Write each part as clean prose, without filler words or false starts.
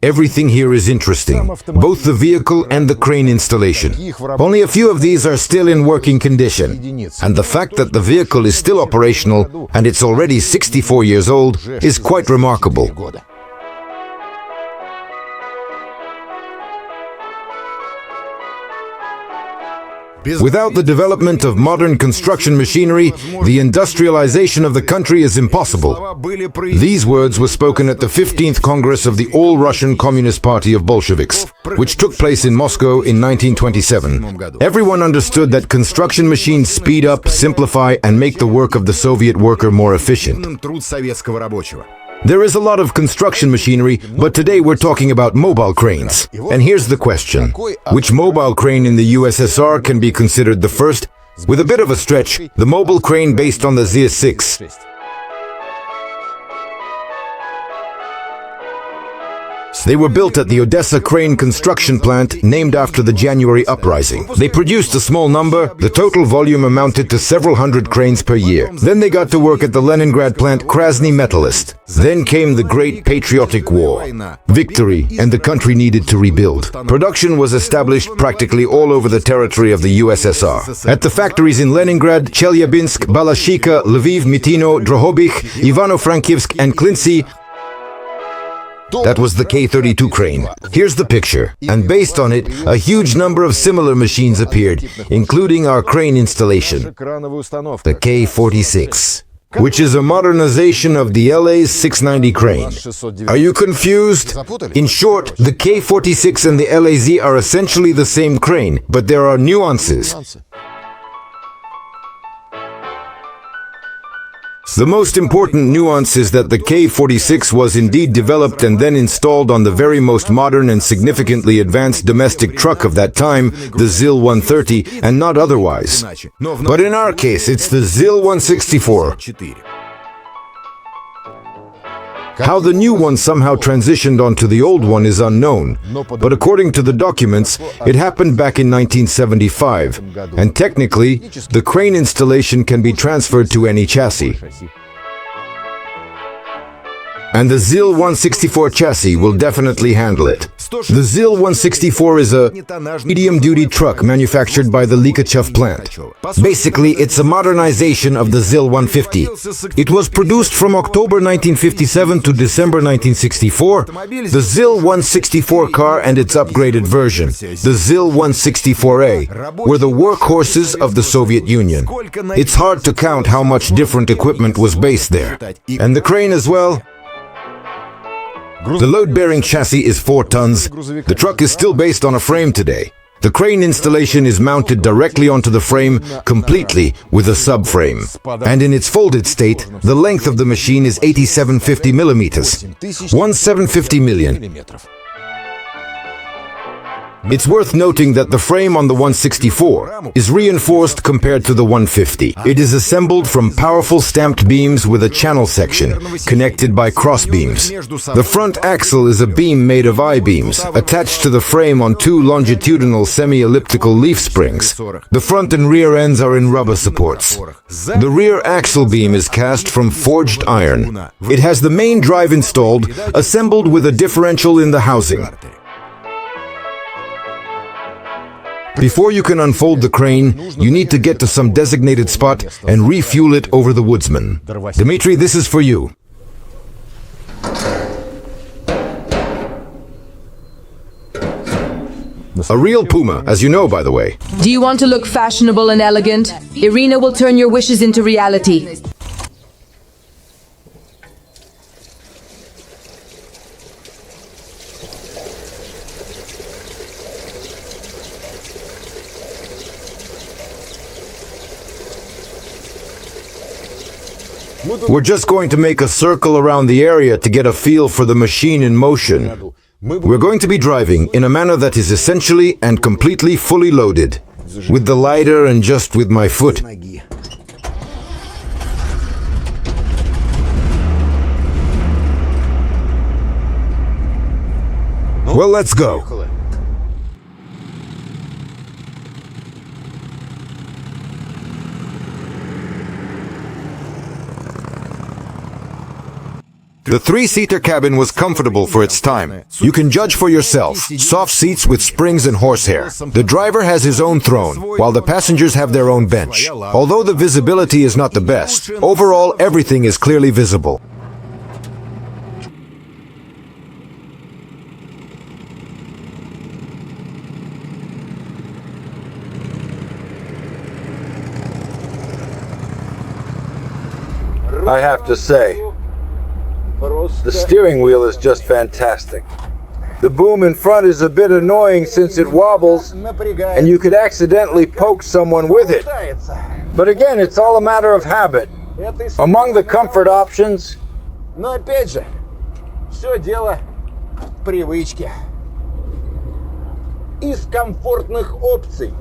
Everything here is interesting, both the vehicle and the crane installation. Only a few of these are still in working condition, and the fact that the vehicle is still operational and it's already 64 years old is quite remarkable. Without the development of modern construction machinery, the industrialization of the country is impossible. These words were spoken at the 15th Congress of the All-Russian Communist Party of Bolsheviks, which took place in Moscow in 1927. Everyone understood that construction machines speed up, simplify, and make the work of the Soviet worker more efficient. There is a lot of construction machinery, but today we're talking about mobile cranes. And here's the question. Which mobile crane in the USSR can be considered the first? With a bit of a stretch, the mobile crane based on the ZIL-6. They were built at the Odessa Crane Construction Plant, named after the January uprising. They produced a small number. The total volume amounted to several hundred cranes per year. Then they got to work at the Leningrad plant Krasny Metallist. Then came the Great Patriotic War. Victory, and the country needed to rebuild. Production was established practically all over the territory of the USSR. At the factories in Leningrad, Chelyabinsk, Balashika, Lviv, Mitino, Drohobych, Ivano-Frankivsk, and Klintsy. That was the K-32 crane. Here's the picture. And based on it, a huge number of similar machines appeared, including our crane installation, the K-46, which is a modernization of the LA's 690 crane. Are you confused? In short, the K-46 and the LAZ are essentially the same crane, but there are nuances. The most important nuance is that the K-46 was indeed developed and then installed on the very most modern and significantly advanced domestic truck of that time, the ZIL-130, and not otherwise. But in our case, it's the ZIL-164. How the new one somehow transitioned onto the old one is unknown, but according to the documents, it happened back in 1975, and technically, the crane installation can be transferred to any chassis. And the ZIL-164 chassis will definitely handle it. The ZIL-164 is a medium-duty truck manufactured by the Lykachev plant. Basically, it's a modernization of the ZIL-150. It was produced from October 1957 to December 1964, the ZIL-164 car and its upgraded version, the ZIL-164A, were the workhorses of the Soviet Union. It's hard to count how much different equipment was based there. And the crane as well. The load-bearing chassis is 4 tons. The truck is still based on a frame today. The crane installation is mounted directly onto the frame, completely with a subframe. And in its folded state, the length of the machine is 8750 millimeters, 1750 million. It's worth noting that the frame on the 164 is reinforced compared to the 150. It is assembled from powerful stamped beams with a channel section, connected by cross beams. The front axle is a beam made of I-beams, attached to the frame on 2 longitudinal semi-elliptical leaf springs. The front and rear ends are in rubber supports. The rear axle beam is cast from forged iron. It has the main drive installed, assembled with a differential in the housing. Before you can unfold the crane, you need to get to some designated spot and refuel it over the woodsman. Dmitry, this is for you. A real Puma, as you know, by the way. Do you want to look fashionable and elegant? Irina will turn your wishes into reality. We're just going to make a circle around the area to get a feel for the machine in motion. We're going to be driving in a manner that is essentially and completely fully loaded, with the lighter and just with my foot. Well, let's go. The three-seater cabin was comfortable for its time. You can judge for yourself. Soft seats with springs and horsehair. The driver has his own throne, while the passengers have their own bench. Although the visibility is not the best, overall everything is clearly visible. I have to say, the steering wheel is just fantastic. The boom in front is a bit annoying since it wobbles and you could accidentally poke someone with it. But again, it's all a matter of habit. Among the comfort options, Но опять же, все дело в привычке. Из комфортных опций.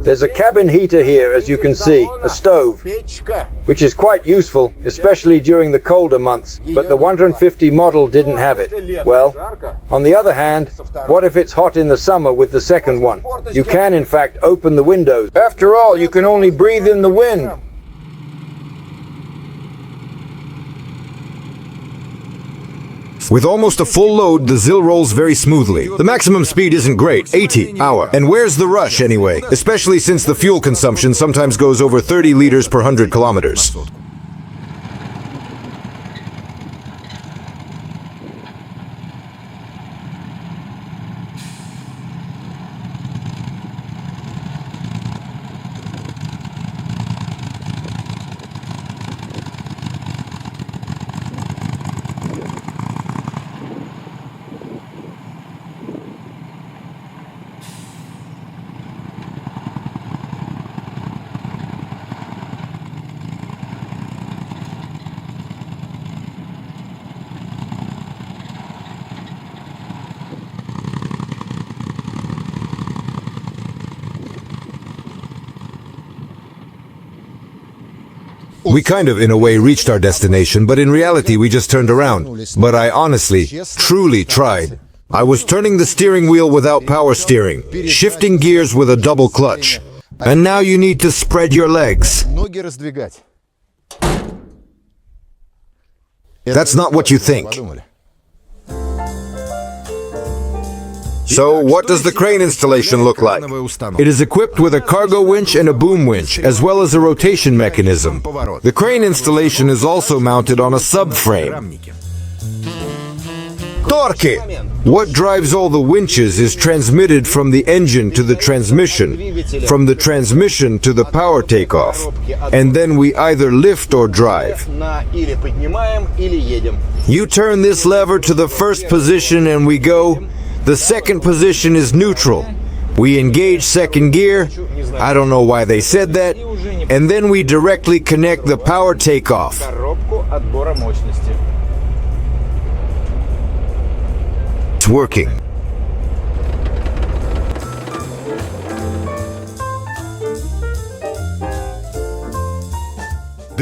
there's a cabin heater here, as you can see, a stove, Печка. which is quite useful, especially during the colder months, but the 150 model didn't have it. Well, on the other hand, what if it's hot in the summer with the second one? You can, in fact, open the windows. After all, you can only breathe in the wind. With almost a full load, the ZIL rolls very smoothly. The maximum speed isn't great, 80/h. And where's the rush anyway? Especially since the fuel consumption sometimes goes over 30 liters per 100 kilometers. We kind of, in a way, reached our destination, but in reality we just turned around. But I honestly, truly tried. I was turning the steering wheel without power steering, shifting gears with a double clutch. And now you need to spread your legs. Ноги раздвигать. That's not what you think. Подумали. So, what does the crane installation look like? It is equipped with a cargo winch and a boom winch, as well as a rotation mechanism. The crane installation is also mounted on a subframe. Torque! What drives all the winches is transmitted from the engine to the transmission, from the transmission to the power takeoff, and then we either lift or drive. На или поднимаем, или едем. You turn this lever to the first position and we go. The second position is neutral. We engage second gear. I don't know why they said that. And then we directly connect the power takeoff. Коробку отбора мощности. It's working.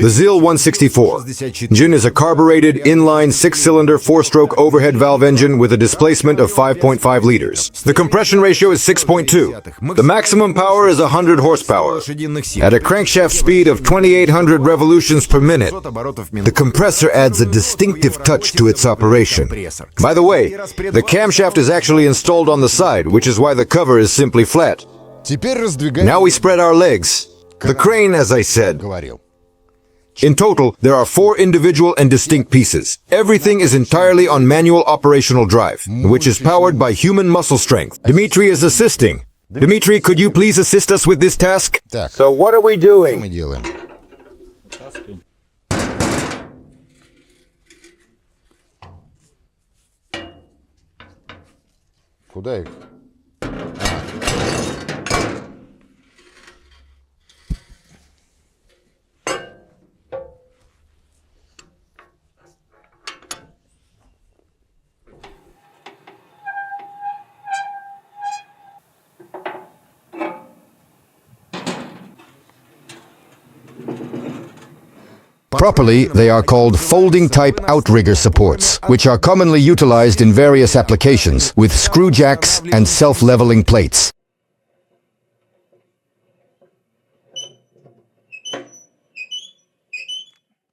The ZIL 164. Engine is a carbureted, inline, 6-cylinder, 4-stroke overhead valve engine with a displacement of 5.5 liters. The compression ratio is 6.2. The maximum power is 100 horsepower. At a crankshaft speed of 2,800 revolutions per minute, the compressor adds a distinctive touch to its operation. By the way, the camshaft is actually installed on the side, which is why the cover is simply flat. Теперь раздвигаем. Now we spread our legs. The crane, as I said. Говорил. In total, there are 4 individual and distinct pieces. Everything is entirely on manual operational drive, which is powered by human muscle strength. Dmitry is assisting. Dmitry, could you please assist us with this task? Так, So what are we что мы doing? делаем? Куда их? Properly, they are called folding-type outrigger supports, which are commonly utilized in various applications, with screw jacks and self-leveling plates.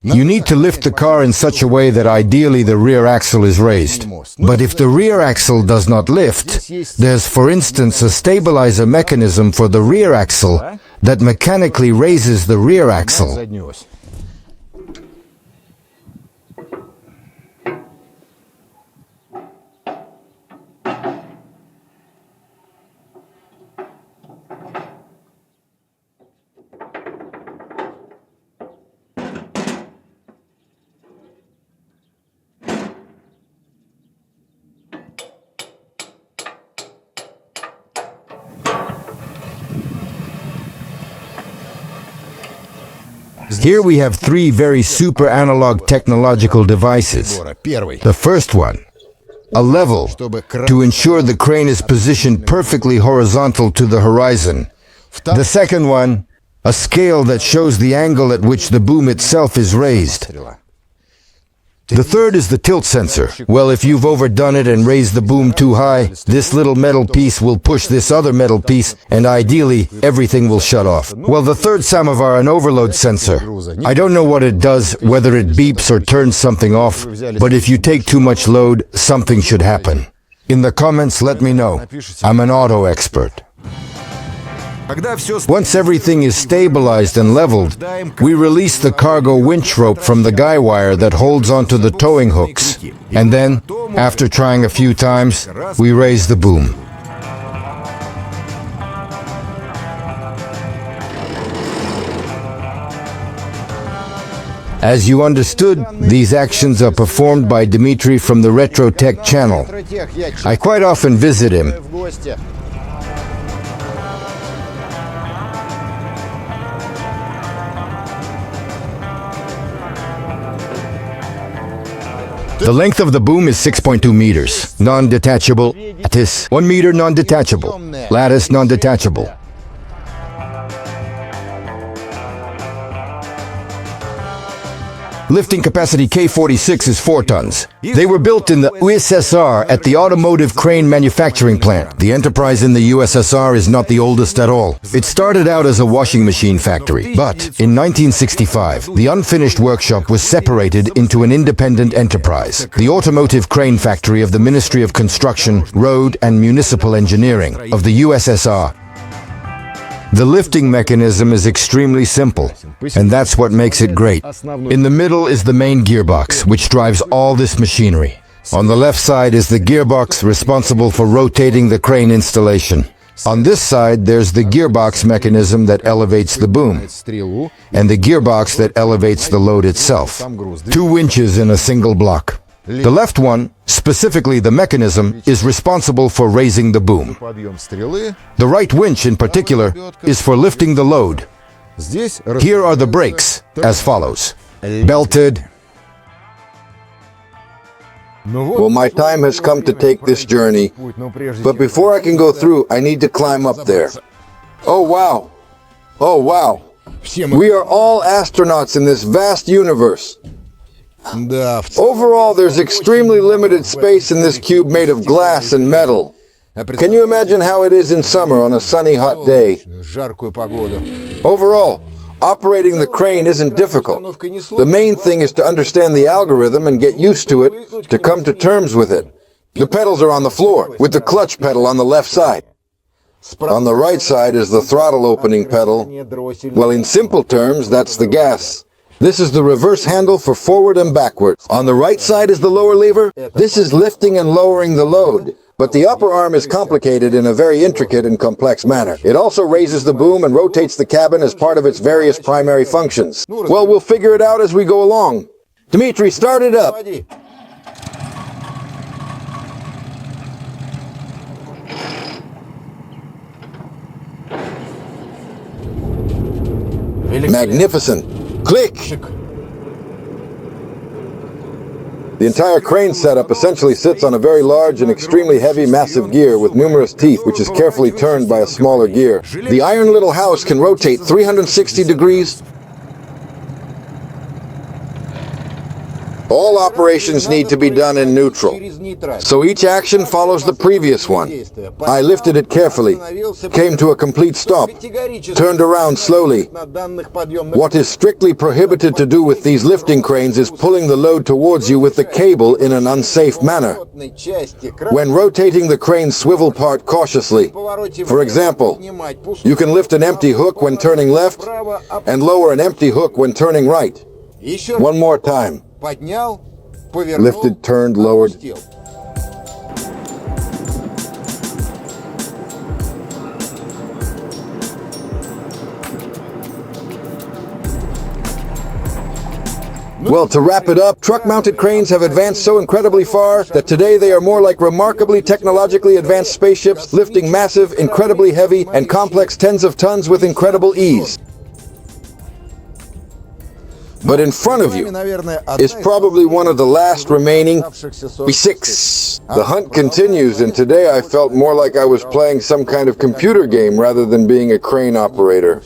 You need to lift the car in such a way that ideally the rear axle is raised. But if the rear axle does not lift, there's for instance a stabilizer mechanism for the rear axle that mechanically raises the rear axle. Заднюю ось. Here we have three very super analog technological devices. Первый. The first one, a level to ensure the crane is positioned perfectly horizontal to the horizon. The second one, a scale that shows the angle at which the boom itself is raised. The third is the tilt sensor. Well, if you've overdone it and raised the boom too high, this little metal piece will push this other metal piece, and ideally, everything will shut off. Well, the third samovar, an overload sensor. I don't know what it does, whether it beeps or turns something off, but if you take too much load, something should happen. In the comments, let me know. I'm an auto expert. Once everything is stabilized and leveled, we release the cargo winch rope from the guy wire that holds onto the towing hooks. And then, after trying a few times, we raise the boom. As you understood, these actions are performed by Dmitry from the RetroTech channel. I quite often visit him. В гости. The length of the boom is 6.2 meters. Non-detachable. Lattice 1 meter non-detachable. Lattice non-detachable. Lifting capacity K46 is 4 tons. They were built in the USSR at the Automotive Crane Manufacturing Plant. The enterprise in the USSR is not the oldest at all. It started out as a washing machine factory, but in 1965, the unfinished workshop was separated into an independent enterprise, the Automotive Crane Factory of the Ministry of Construction, Road and Municipal Engineering of the USSR. The lifting mechanism is extremely simple, and that's what makes it great. In the middle is the main gearbox, which drives all this machinery. On the left side is the gearbox responsible for rotating the crane installation. On this side, there's the gearbox mechanism that elevates the boom, Стрелу. and the gearbox that elevates the load itself. 2 winches in a single block. The left one, specifically the mechanism, is responsible for raising the boom. Подъем стрелы. The right winch in particular is for lifting the load. Здесь Here are the brakes, as follows. Belted, Well, my time has come to take this journey, but before I can go through, I need to climb up there. Oh wow! Oh wow! We are all astronauts in this vast universe. Да, Overall, there's extremely limited space in this cube made of glass and metal. Can you imagine how it is in summer on a sunny, hot day? жаркую погоду. Overall, operating the crane isn't difficult. The main thing is to understand the algorithm and get used to it, to come to terms with it. The pedals are on the floor, with the clutch pedal on the left side. On the right side is the throttle opening pedal. Well, in simple terms, that's the gas. This is the reverse handle for forward and backward. On the right side is the lower lever. This is lifting and lowering the load. But the upper arm is complicated in a very intricate and complex manner. It also raises the boom and rotates the cabin as part of its various primary functions. Well, we'll figure it out as we go along. Dmitry, start it up. Magnificent. Click! The entire crane setup essentially sits on a very large and extremely heavy massive gear with numerous teeth, which is carefully turned by a smaller gear. The iron little house can rotate 360 degrees. All operations need to be done in neutral. So each action follows the previous one. I lifted it carefully, came to a complete stop, turned around slowly. What is strictly prohibited to do with these lifting cranes is pulling the load towards you with the cable in an unsafe manner. When rotating the crane's swivel part cautiously, for example, you can lift an empty hook when turning left and lower an empty hook when turning right. One more time. Lifted, turned, lowered. Well, to wrap it up, truck-mounted cranes have advanced so incredibly far that today they are more like remarkably technologically advanced spaceships, lifting massive, incredibly heavy, and complex tens of tons with incredible ease. But in front of you is probably one of the last remaining B6. The hunt continues, and today I felt more like I was playing some kind of computer game rather than being a crane operator.